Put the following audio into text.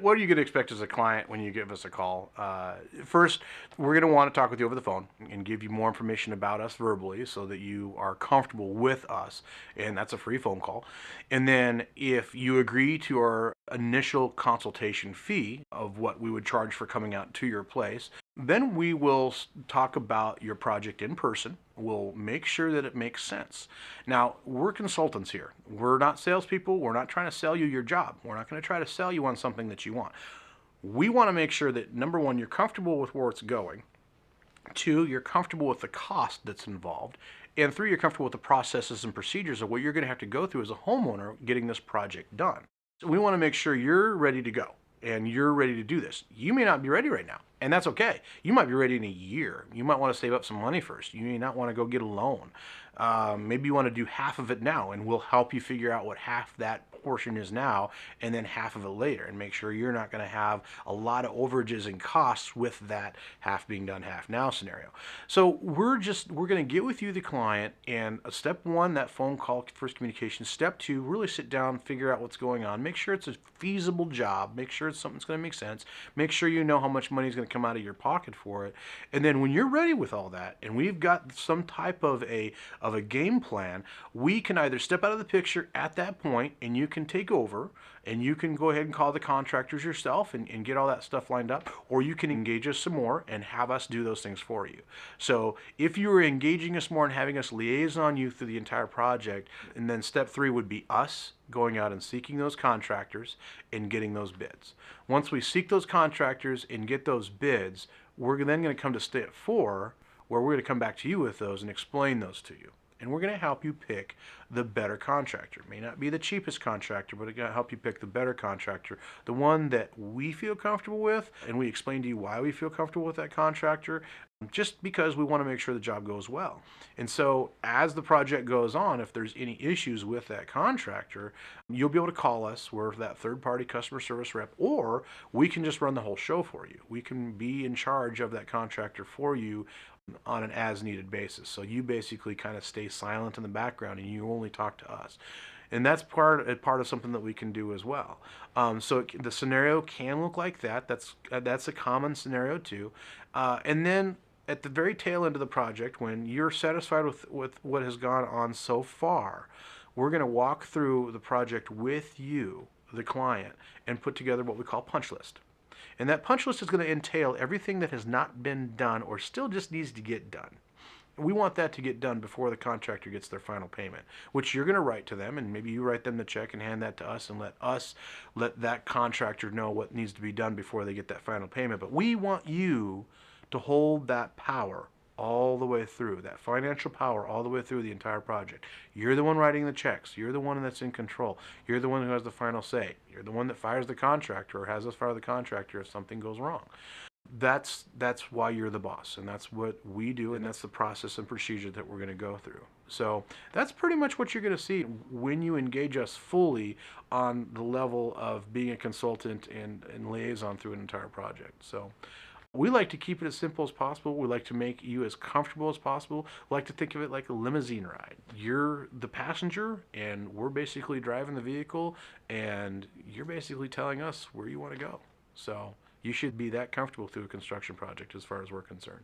what are you going to expect as a client when you give us a call? First, we're going to want to talk with you over the phone and give you more information about us verbally so that you are comfortable with us, and that's a free phone call. And then if you agree to our initial consultation fee of what we would charge for coming out to your place, then we will talk about your project in person. We'll make sure that it makes sense. Now, we're consultants here. We're not salespeople. We're not trying to sell you your job. We're not going to try to sell you on something that you want. We want to make sure that, number one, you're comfortable with where it's going. Two, you're comfortable with the cost that's involved. And three, you're comfortable with the processes and procedures of what you're going to have to go through as a homeowner getting this project done. So we want to make sure you're ready to go and you're ready to do this. You may not be ready right now, and that's okay. You might be ready in a year. You might want to save up some money first. You may not want to go get a loan. Maybe you want to do half of it now, and we'll help you figure out what half that portion is now and then half of it later, and make sure you're not going to have a lot of overages and costs with that half being done half now scenario. So we're going to get with you, the client, and step one, that phone call, first communication. Step two, really sit down, figure out what's going on, make sure it's a feasible job, make sure it's something that's going to make sense, make sure you know how much money is going to come out of your pocket for it. And then when you're ready with all that and we've got some type of a game plan, we can either step out of the picture at that point and you can take over and you can go ahead and call the contractors yourself and get all that stuff lined up, or you can engage us some more and have us do those things for you. So if you are engaging us more and having us liaison you through the entire project, and then step three would be us going out and seeking those contractors and getting those bids. Once we seek those contractors and get those bids, we're then going to come to step four, where we're going to come back to you with those and explain those to you. And we're going to help you pick the better contractor. It may not be the cheapest contractor, but it's going to help you pick the better contractor, the one that we feel comfortable with, and we explain to you why we feel comfortable with that contractor, just because we want to make sure the job goes well. And so as the project goes on, if there's any issues with that contractor, you'll be able to call us. We're that third-party customer service rep, or we can just run the whole show for you. We can be in charge of that contractor for you on an as-needed basis. So you basically kind of stay silent in the background and you only talk to us. And that's part of something that we can do as well. So the scenario can look like that. That's a common scenario too. And then at the very tail end of the project, when you're satisfied with what has gone on so far, we're going to walk through the project with you, the client, and put together what we call punch list. And that punch list is going to entail everything that has not been done or still just needs to get done. We want that to get done before the contractor gets their final payment, which you're going to write to them, and maybe you write them the check and hand that to us and let that contractor know what needs to be done before they get that final payment. But we want you to hold that power all the way through, that financial power all the way through the entire project. You're the one writing the checks. You're the one that's in control. You're the one who has the final say. You're the one that fires the contractor or has us fire the contractor if something goes wrong. That's why you're the boss, and that's what we do, and that's the process and procedure that we're going to go through. So that's pretty much what you're going to see when you engage us fully on the level of being a consultant and liaison through an entire project. So we like to keep it as simple as possible. We like to make you as comfortable as possible. We like to think of it like a limousine ride. You're the passenger, and we're basically driving the vehicle, and you're basically telling us where you want to go. So you should be that comfortable through a construction project as far as we're concerned.